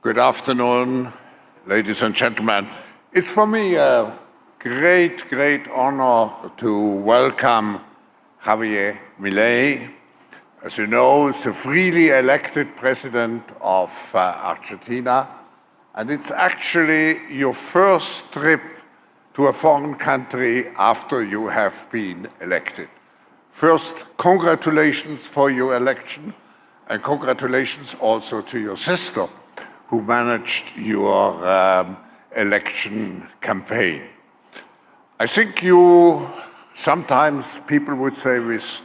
Good afternoon, ladies and gentlemen. It's for me a great honor to welcome Javier Milei. As you know, he's the freely elected president of Argentina, and it's actually your first trip to a foreign country after you have been elected. First, congratulations for your election, and congratulations also to your sister, who managed your election campaign. I think you, sometimes people would say with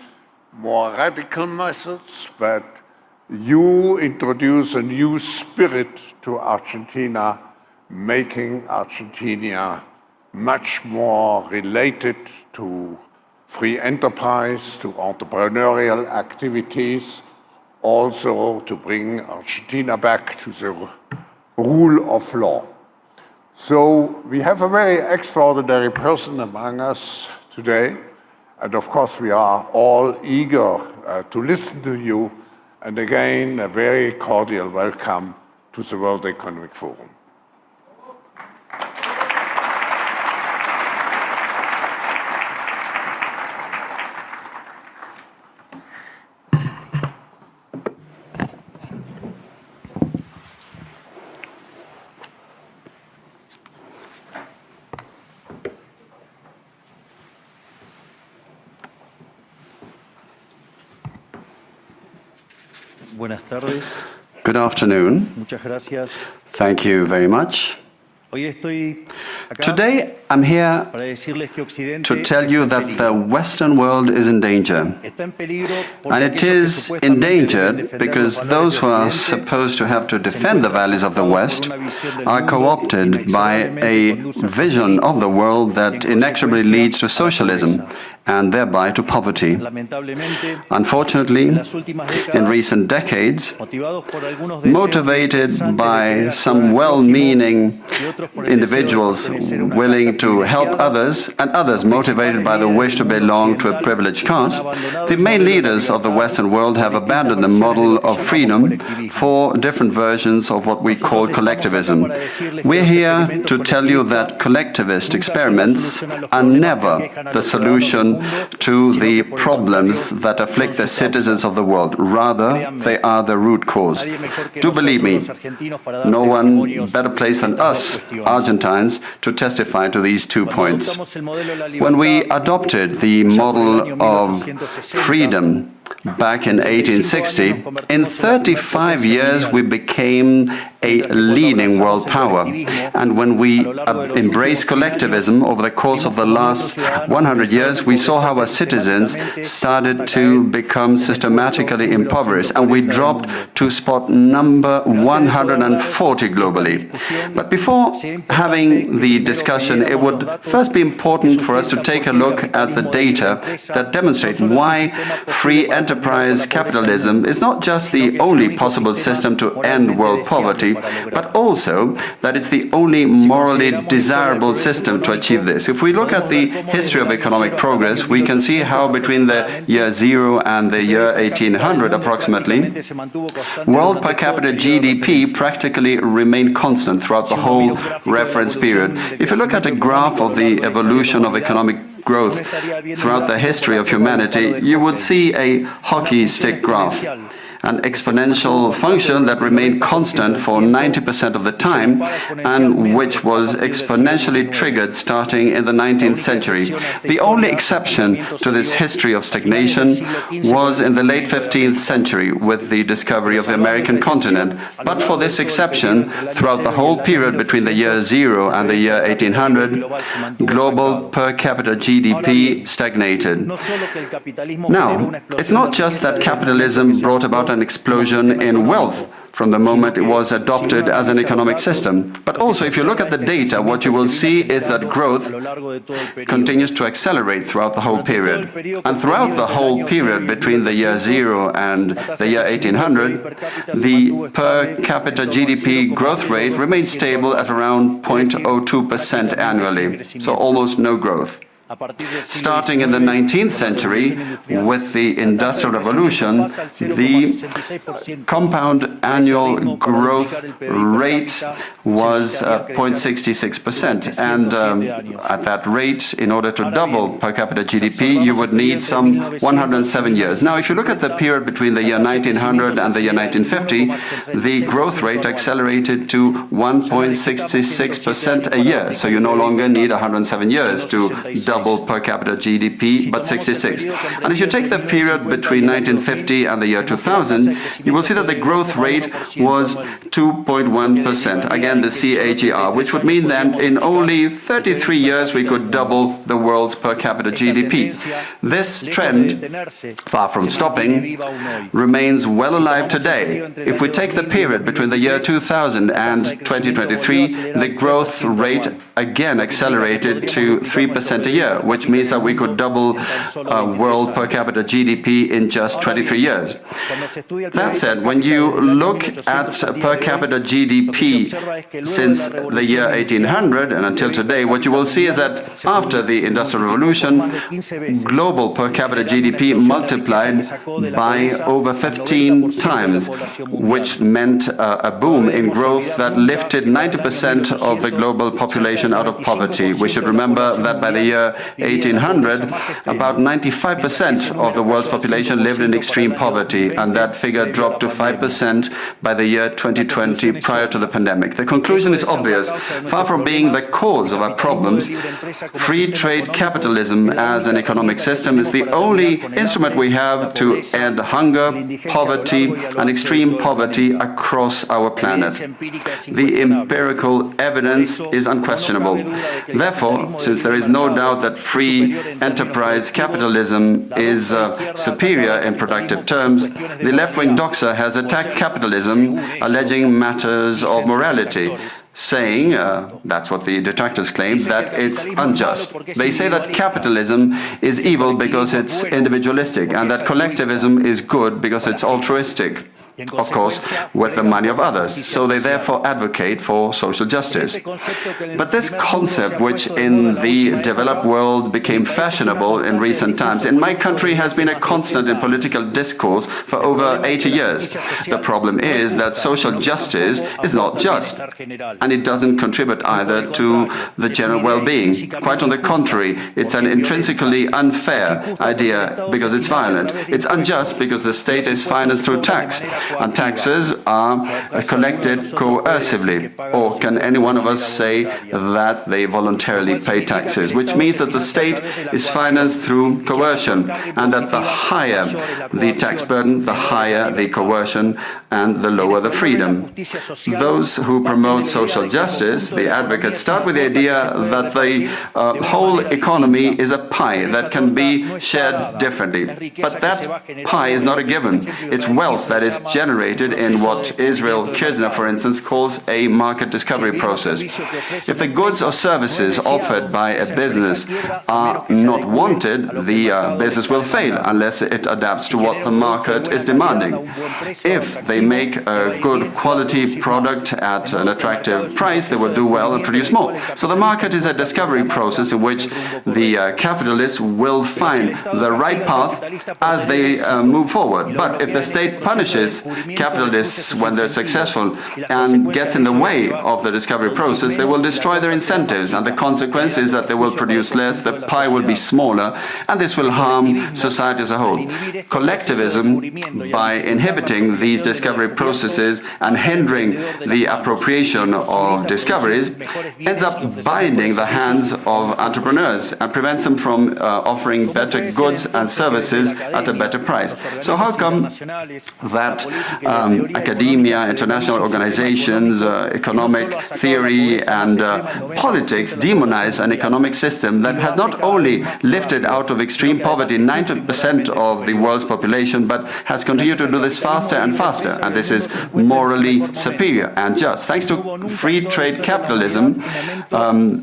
more radical methods, but you introduce a new spirit to Argentina, making Argentina much more related to free enterprise, to entrepreneurial activities, also to bring Argentina back to the rule of law. So we have a very extraordinary person among us today, and of course we are all eager to listen to you, and again a very cordial welcome to the World Economic Forum. Buenas tardes. Good afternoon. Muchas gracias. Thank you very much. Hoy estoy acá Today, I'm here para decirles que Occidente to tell you está en that the peligro. Western world is in danger. Está en peligro porque And it aquellos que is supuestamente deben endangered defender because los those valores who de are Occidente supposed to have to se defend the encuentran values of the cooptados West por una visión del are mundo co-opted by inexorablemente a conduce al vision of the world y, that en inexorably consecuencia, leads to a la socialism pobreza. and thereby to poverty. Lamentablemente, Unfortunately, en las últimas in décadas, recent decades, motivados por algunos deseos motivated pensantes de by querer some ayudar al well-meaning prójimo y otros por el deseo de individuals pertenecer a una willing casta to help privilegiada, others, and others los motivated principales by the líderes wish to del mundo belong to a occidental privileged han caste, abandonado the el main modelo de la leaders of the libertad Western world have por distintas abandoned the versiones de model lo que of llamamos freedom colectivismo. for different versions of what we call Nosotros estamos acá collectivism. para decirles que We're los here experimentos to tell you that colectivistas collectivist nunca son la experiments solución a los are problemas que never aquejan a the los ciudadanos del solution mundo, to sino the que por el problems contrario that son afflict the su citizens causa. of the world. Rather, Créanme, they are the root cause. nadie mejor que Do believe nosotros me, los argentinos para dar no one testimonios better de placed than estas dos us, cuestiones. Argentines, to testify to these two Cuando points. adoptamos el modelo de la When we libertad, adopted the ya por el model año of 1860, freedom back in 1860, in 35 years we became a leading world power. And when we embraced collectivism over the course of the last 100 years, we saw how our citizens started to become systematically impoverished, and we dropped to spot number 140 globally. But before having the discussion, it would first be important for us to take a look at the data that demonstrate why free enterprise capitalism is not just the only possible system to end world poverty, but also that it's the only morally desirable system to achieve this. If we look at the history of economic progress, we can see how between the year 0 and the year 1800 approximately, world per capita GDP practically remained constant throughout the whole reference period. If you look at a graph of the evolution of economic growth throughout the history of humanity, you would see a hockey stick graph, an exponential function that remained constant for 90% of the time and which was exponentially triggered starting in the 19th century. The only exception to this history of stagnation was in the late 15th century with the discovery of the American continent. But for this exception, throughout the whole period between the year 0 and the year 1800, global per capita GDP stagnated. Now, it's not just that capitalism brought about an explosion in wealth from the moment it was adopted as an economic system. But also, if you look at the data, what you will see is that growth continues to accelerate throughout the whole period. And throughout the whole period between the year 0 and the year 1800, the per capita GDP growth rate remained stable at around 0.02% annually, so almost no growth. Starting in the 19th century, with the Industrial Revolution, the compound annual growth rate was 0.66%. And at that rate, in order to double per capita GDP, you would need some 107 years. Now, if you look at the period between the year 1900 and the year 1950, the growth rate accelerated to 1.66% a year. So you no longer need 107 years to double per capita GDP, but 66. And if you take the period between 1950 and the year 2000, you will see that the growth rate was 2.1%. Again, the CAGR, which would mean that in only 33 years we could double the world's per capita GDP. This trend, far from stopping, remains well alive today. If we take the period between the year 2000 and 2023, the growth rate again accelerated to 3% a year, which means that we could double world per capita GDP in just 23 years. That said, when you look at per capita GDP since the year 1800 and until today, what you will see is that after the Industrial Revolution, global per capita GDP multiplied by over 15 times, which meant a boom in growth that lifted 90% of the global population out of poverty. We should remember that by the year 1800, about 95% of the world's population lived in extreme poverty, and that figure dropped to 5% by the year 2020, prior to the pandemic. The conclusion is obvious. Far from being the cause of our problems, free trade capitalism as an economic system is the only instrument we have to end hunger, poverty, and extreme poverty across our planet. The empirical evidence is unquestionable. Therefore, since there is no doubt that free enterprise capitalism is superior in productive terms, the left-wing doxa has attacked capitalism, alleging matters of morality, saying, that's what the detractors claim, that it's unjust. They say that capitalism is evil because it's individualistic, and that collectivism is good because it's altruistic, of course, with the money of others. So they therefore advocate for social justice. But this concept, which in the developed world became fashionable in recent times, in my country has been a constant in political discourse for over 80 years. The problem is that social justice is not just, and it doesn't contribute either to the general well-being. Quite on the contrary, it's an intrinsically unfair idea because it's violent. It's unjust because the state is financed through tax. And taxes are collected coercively. Or can any one of us say that they voluntarily pay taxes? Which means that the state is financed through coercion, and that the higher the tax burden, the higher the coercion, and the lower the freedom. Those who promote social justice, the advocates, start with the idea that the whole economy is a pie that can be shared differently. But that pie is not a given. It's wealth that is generated in what Israel Kirzner, for instance, calls a market discovery process. If the goods or services offered by a business are not wanted, the business will fail unless it adapts to what the market is demanding. If they make a good quality product at an attractive price, they will do well and produce more. So the market is a discovery process in which the capitalists will find the right path as they move forward. But if the state punishes capitalists when they're successful and gets in the way of the discovery process, they will destroy their incentives, and the consequence is that they will produce less, the pie will be smaller, and this will harm society as a whole. Collectivism, by inhibiting these discovery processes and hindering the appropriation of discoveries, ends up binding the hands of entrepreneurs and prevents them from offering better goods and services at a better price. So how come that academia, international organizations, economic theory and politics demonize an economic system that has not only lifted out of extreme poverty 90% of the world's population, but has continued to do this faster and faster, and this is morally superior and just. Thanks to free trade capitalism,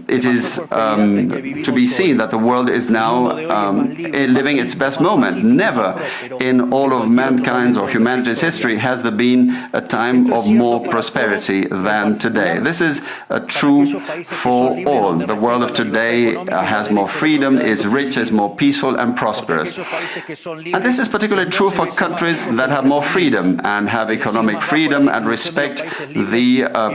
it is to be seen that the world is now living its best moment. Never in all of mankind's or humanity's history history has there been a time of more prosperity than today. This is true for all. The world of today has more freedom, is rich, is more peaceful and prosperous. And this is particularly true for countries that have more freedom and have economic freedom and respect the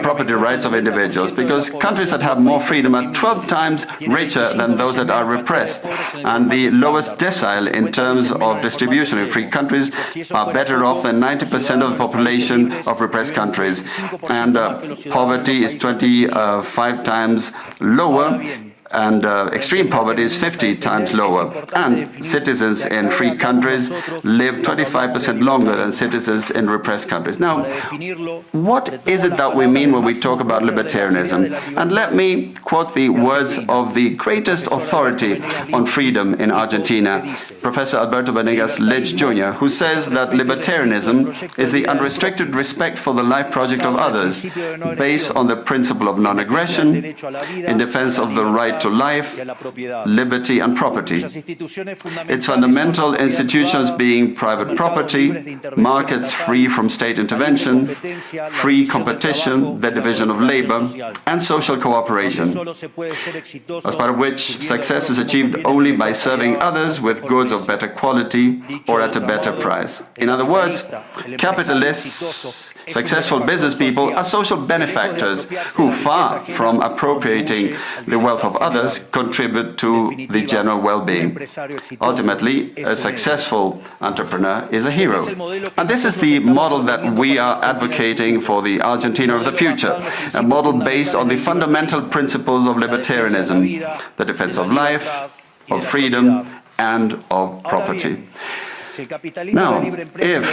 property rights of individuals, because countries that have more freedom are 12 times richer than those that are repressed, and the lowest decile in terms of distribution in free countries are better off than 90% of the population of repressed countries, and poverty is 25 times lower, and extreme poverty is 50 times lower. And citizens in free countries live 25% longer than citizens in repressed countries. Now, what is it that we mean when we talk about libertarianism? And let me quote the words of the greatest authority on freedom in Argentina, Professor Alberto Venegas Lech Jr., who says that libertarianism is the unrestricted respect for the life project of others, based on the principle of non-aggression, in defense of the right to life, liberty and property. Its fundamental institutions being private property, markets free from state intervention, free competition, the division of labor, and social cooperation, as part of which success is achieved only by serving others with goods of better quality or at a better price. In other words, capitalists, successful business people are social benefactors who, far from appropriating the wealth of others, contribute to the general well-being. Ultimately, a successful entrepreneur is a hero. And this is the model that we are advocating for the Argentina of the future, a model based on the fundamental principles of libertarianism, the defense of life, of freedom, and of property. Now, if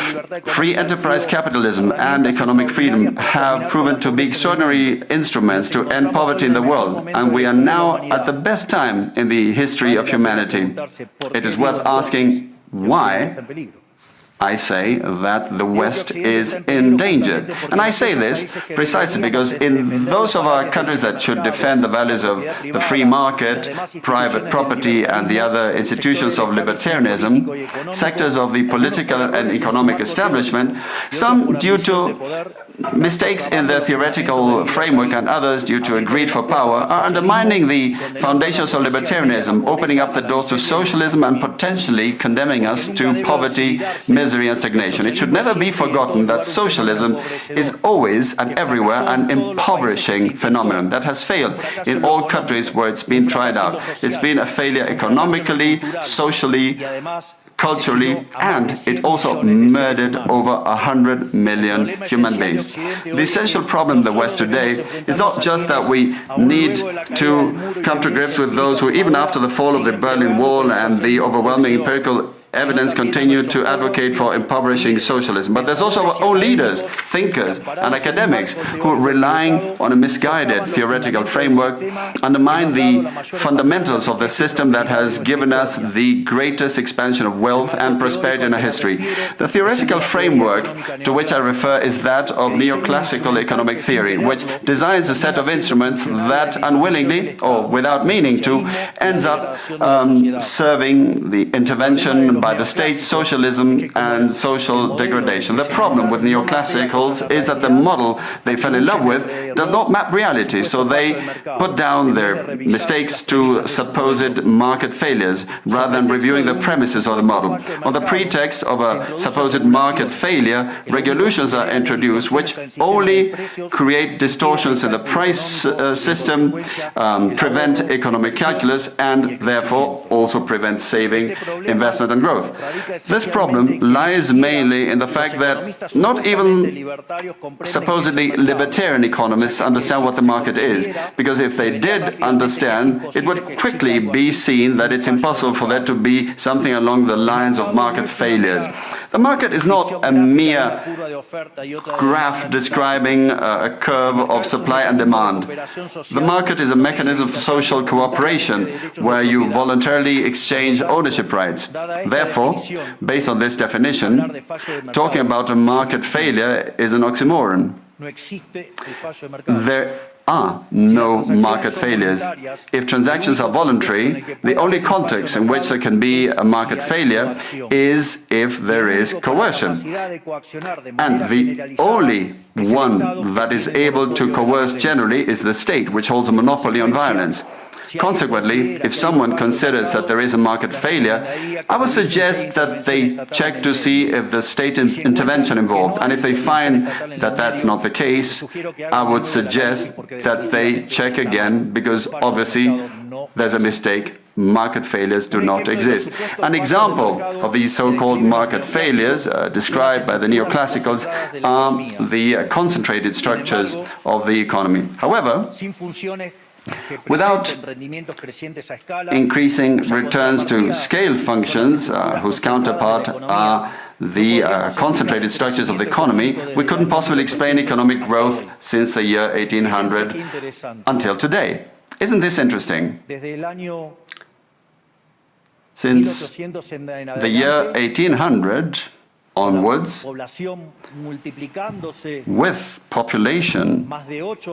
free enterprise capitalism and economic freedom have proven to be extraordinary instruments to end poverty in the world, and we are now at the best time in the history of humanity, it is worth asking why I say that the West is endangered. And I say this precisely because in those of our countries that should defend the values of the free market, private property, and the other institutions of libertarianism, sectors of the political and economic establishment, some due to mistakes in their theoretical framework and others due to a greed for power, are undermining the foundations of libertarianism, opening up the doors to socialism and potentially condemning us to poverty, misery and stagnation. It should never be forgotten that socialism is always and everywhere an impoverishing phenomenon that has failed in all countries where it's been tried out. It's been a failure economically, socially, culturally, and it also murdered over 100 million human beings. The essential problem in the West today is not just that we need to come to grips with those who, even after the fall of the Berlin Wall and the overwhelming empirical evidence, continue to advocate for impoverishing socialism. But there's also our own leaders, thinkers and academics who, relying on a misguided theoretical framework, undermine the fundamentals of the system that has given us the greatest expansion of wealth and prosperity in our history. The theoretical framework to which I refer is that of neoclassical economic theory, which designs a set of instruments that unwillingly or without meaning to ends up serving the intervention by the state, socialism and social degradation. The problem with neoclassicals is that the model they fell in love with does not map reality, so they put down their mistakes to supposed market failures rather than reviewing the premises of the model. On the pretext of a supposed market failure, regulations are introduced which only create distortions in the price system, prevent economic calculus, and therefore also prevent saving, investment and growth. This problem lies mainly in the fact that not even supposedly libertarian economists understand what the market is, because if they did understand, it would quickly be seen that it's impossible for there to be something along the lines of market failures. The market is not a mere graph describing a curve of supply and demand. The market is a mechanism for social cooperation where you voluntarily exchange ownership rights. Therefore, based on this definition, talking about a market failure is an oxymoron. There are no market failures. If transactions are voluntary, the only context in which there can be a market failure is if there is coercion. And the only one that is able to coerce generally is the state, which holds a monopoly on violence. Consequently, if someone considers that there is a market failure, I would suggest that they check to see if the state intervention involved. And if they find that that's not the case, I would suggest that they check again, because obviously there's a mistake. Market failures do not exist. An example of these so-called market failures described by the neoclassicals are the concentrated structures of the economy. However, without increasing returns to scale functions, whose counterpart are the concentrated structures of the economy, we couldn't possibly explain economic growth since the year 1800 until today. Isn't this interesting? Since the year 1800 onwards, with population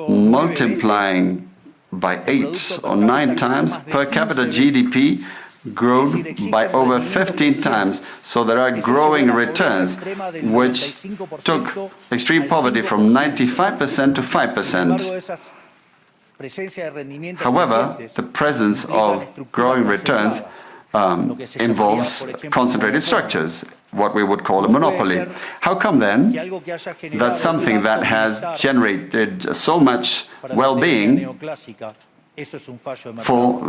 multiplying by 8 or 9 times, per capita GDP grown by over 15 times. So there are growing returns, which took extreme poverty from 95% to 5%. However, the presence of growing returns involves concentrated structures, what we would call a monopoly. How come then that something that has generated so much well-being for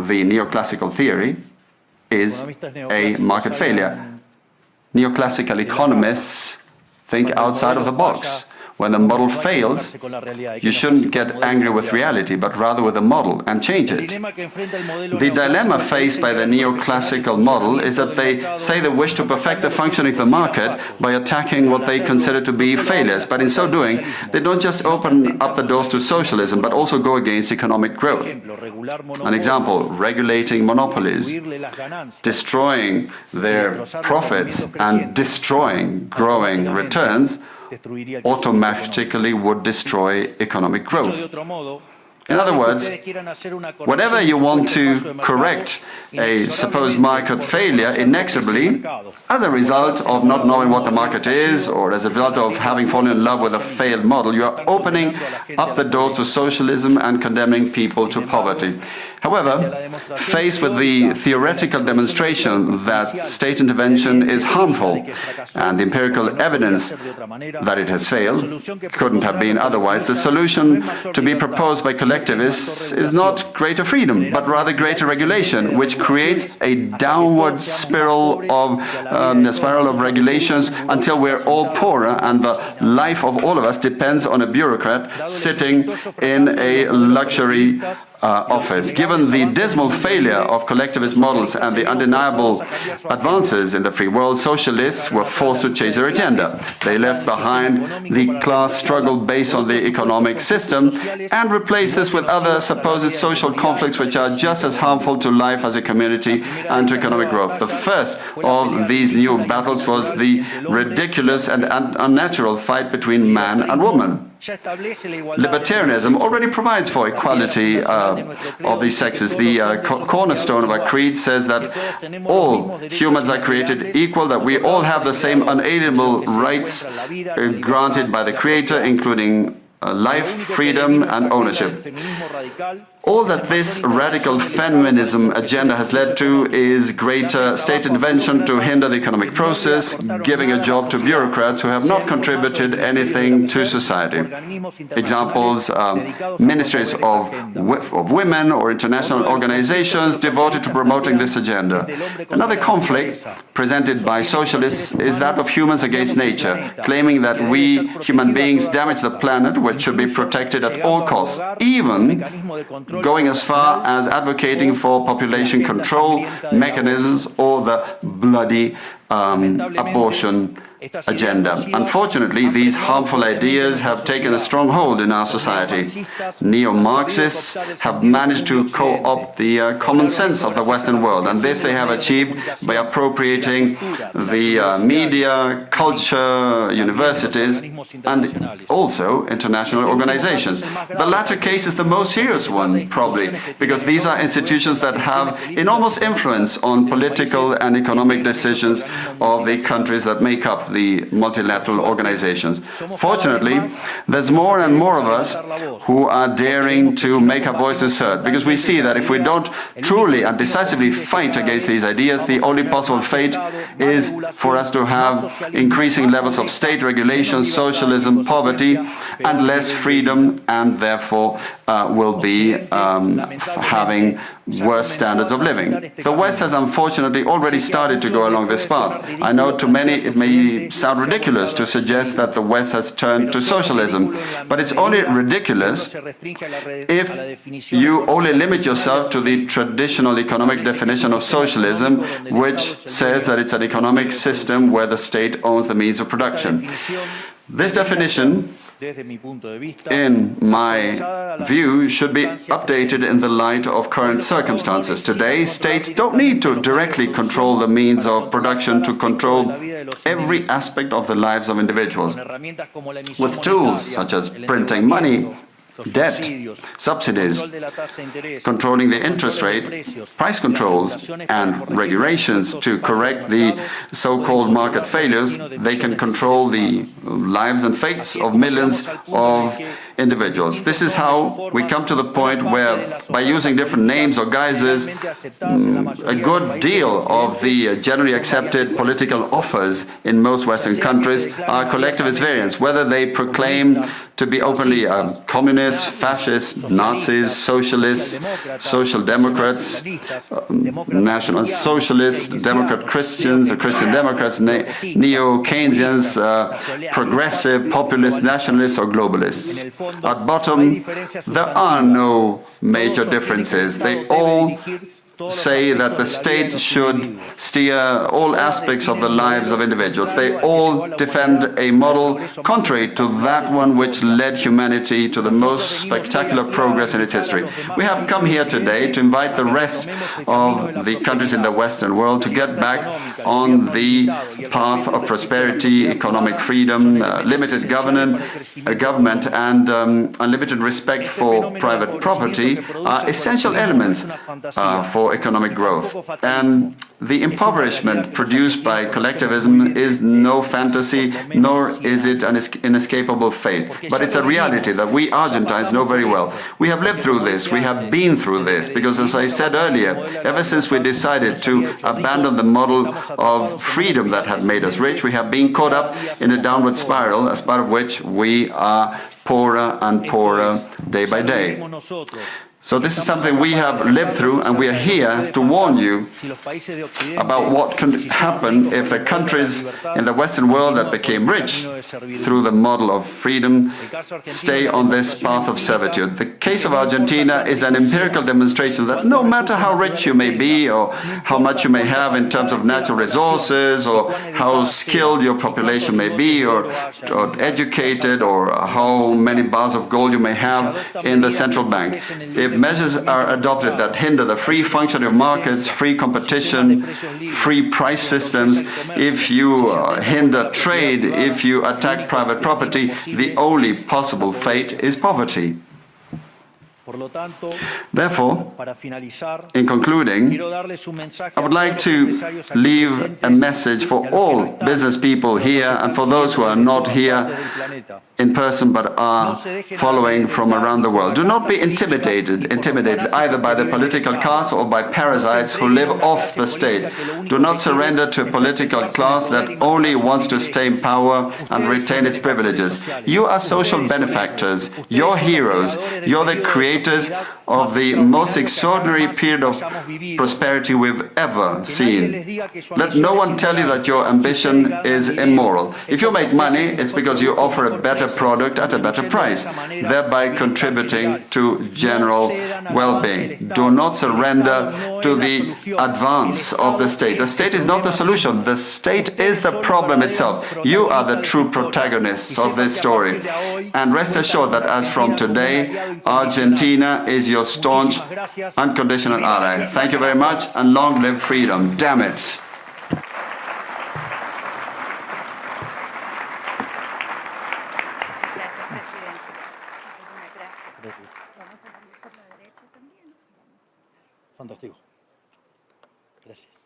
the neoclassical theory is a market failure? Neoclassical economists think outside of the box. When the model fails, you shouldn't get angry with reality, but rather with the model and change it. The dilemma faced by the neoclassical model is that they say they wish to perfect the functioning of the market by attacking what they consider to be failures. But in so doing, they don't just open up the doors to socialism, but also go against economic growth. An example, regulating monopolies, destroying their profits and destroying growing returns automatically would destroy economic growth. In other words, whenever you want to correct a supposed market failure inexorably, as a result of not knowing what the market is, or as a result of having fallen in love with a failed model, you are opening up the doors to socialism and condemning people to poverty. However, faced with the theoretical demonstration that state intervention is harmful and the empirical evidence that it has failed couldn't have been otherwise, the solution to be proposed by collectivists is not greater freedom, but rather greater regulation, which creates a downward spiral of regulations until we're all poorer and the life of all of us depends on a bureaucrat sitting in a luxury office. Given the dismal failure of collectivist models and the undeniable advances in the free world, socialists were forced to change their agenda. They left behind the class struggle based on the economic system and replaced this with other supposed social conflicts which are just as harmful to life as a community and to economic growth. The first of these new battles was the ridiculous and unnatural fight between man and woman. Libertarianism already provides for equality of these sexes. The cornerstone of our creed says that all humans are created equal, that we all have the same unalienable rights granted by the Creator, including life, freedom, and ownership. All that this radical feminism agenda has led to is greater state intervention to hinder the economic process, giving a job to bureaucrats who have not contributed anything to society. Examples, ministries of women or international organizations devoted to promoting this agenda. Another conflict presented by socialists is that of humans against nature, claiming that we human beings damage the planet, which should be protected at all costs, even going as far as advocating for population control mechanisms or the bloody abortion agenda. Unfortunately, these harmful ideas have taken a strong hold in our society. Neo-Marxists have managed to co-opt the common sense of the Western world, and this they have achieved by appropriating the media, culture, universities, and also international organizations. The latter case is the most serious one, probably, because these are institutions that have enormous influence on political and economic decisions of the countries that make up the multilateral organizations. Fortunately, there's more and more of us who are daring to make our voices heard, because we see that if we don't truly and decisively fight against these ideas, the only possible fate is for us to have increasing levels of state regulation, socialism, poverty, and less freedom, and therefore will be having worse standards of living. The West has unfortunately already started to go along this path. I know to many it may sound ridiculous to suggest that the West has turned to socialism, but it's only ridiculous if you only limit yourself to the traditional economic definition of socialism, which says that it's an economic system where the state owns the means of production. This definition, in my view, should be updated in the light of current circumstances. Today, states don't need to directly control the means of production to control every aspect of the lives of individuals. With tools such as printing money, debt, subsidies, controlling the interest rate, price controls, and regulations to correct the so-called market failures, they can control the lives and fates of millions of individuals. This is how we come to the point where, by using different names or guises, a good deal of the generally accepted political offers in most Western countries are collectivist variants, whether they proclaim to be openly communists, fascists, Nazis, socialists, social democrats, national socialists, Democrat Christians, or Christian Democrats, neo-Keynesians, progressive, populist, nationalists, or globalists. At bottom, there are no major differences. They all say that the state should steer all aspects of the lives of individuals. They all defend a model contrary to that one which led humanity to the most spectacular progress in its history. We have come here today to invite the rest of the countries in the Western world to get back on the path of prosperity, economic freedom, limited government, and unlimited respect for private property are essential elements for economic growth. And the impoverishment produced by collectivism is no fantasy, nor is it an inescapable fate. But it's a reality that we Argentines know very well. We have lived through this, we have been through this, because as I said earlier, ever since we decided to abandon the model of freedom that had made us rich, we have been caught up in a downward spiral, as part of which we are poorer and poorer day by day. So this is something we have lived through, and we are here to warn you about what can happen if the countries in the Western world that became rich through the model of freedom stay on this path of servitude. The case of Argentina is an empirical demonstration that no matter how rich you may be, or how much you may have in terms of natural resources, or how skilled your population may be, or educated, or how many bars of gold you may have in the central bank, if measures are adopted that hinder the free functioning of markets, free competition, free price systems, if you hinder trade, if you attack private property, the only possible fate is poverty. Therefore, in concluding, I would like to leave a message for all business people here and for those who are not here in person but are following from around the world. Do not be intimidated either by the political class or by parasites who live off the state. Do not surrender to a political class that only wants to stay in power and retain its privileges. You are social benefactors, you're heroes, you're the creators of the most extraordinary period of prosperity we've ever seen. Let no one tell you that your ambition is immoral. If you make money, it's because you offer a better better product at a better price, thereby contributing to general well-being. Do not surrender to the advance of the state. The state is not the solution. The state is the problem itself. You are the true protagonists of this story. And rest assured that as from today, Argentina is your staunch, unconditional ally. Thank you very much, and long live freedom. Damn it. Fantástico. Gracias.